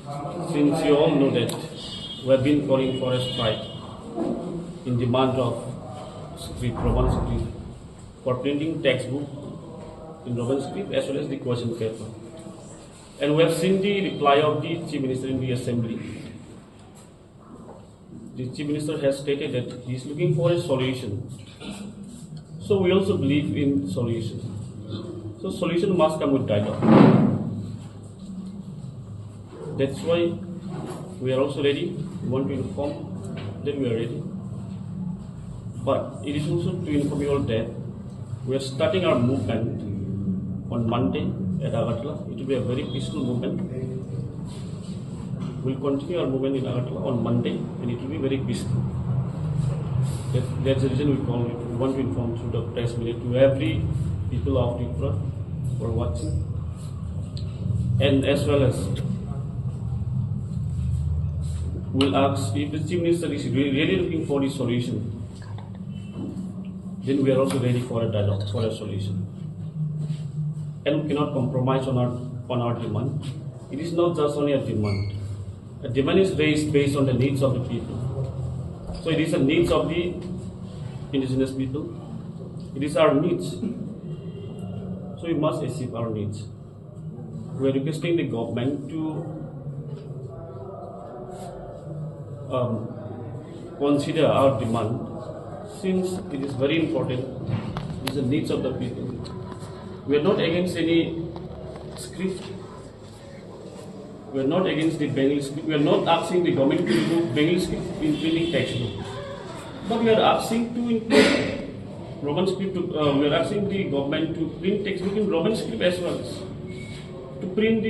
Since you all know that we have been calling for a strike in demand of Roman script for printing textbook in Roman script as well as the question paper. And we have seen the reply of the Chief Minister in the Assembly. The Chief Minister has stated that he is looking for a solution. So we also believe in solution. So solution must come with dialogue. That's why we are also ready. We want to inform that we are ready. But it is also to inform you all that we are starting our movement on Monday at Agartala. It will be a very peaceful movement. We will continue our movement in Agartala on Monday and it will be very peaceful. That's the reason we call it. We want to inform through the press media to every people of Tripura who are watching, and as well as we'll ask if the Chief Minister is really looking for the solution, then we are also ready for a dialogue, for a solution. And we cannot compromise on our demand. It is not just only a demand. A demand is raised based on the needs of the people. So it is the needs of the indigenous people. It is our needs. So we must achieve our needs. We are requesting the government to consider our demand, since it is very important. It is the needs of the people. We are not against any script. We are not against the Bengali script. We are not asking the government to remove Bengali script in printing textbook. But we are asking to include Roman script. We are asking the government to print textbook in Roman script as well as to print the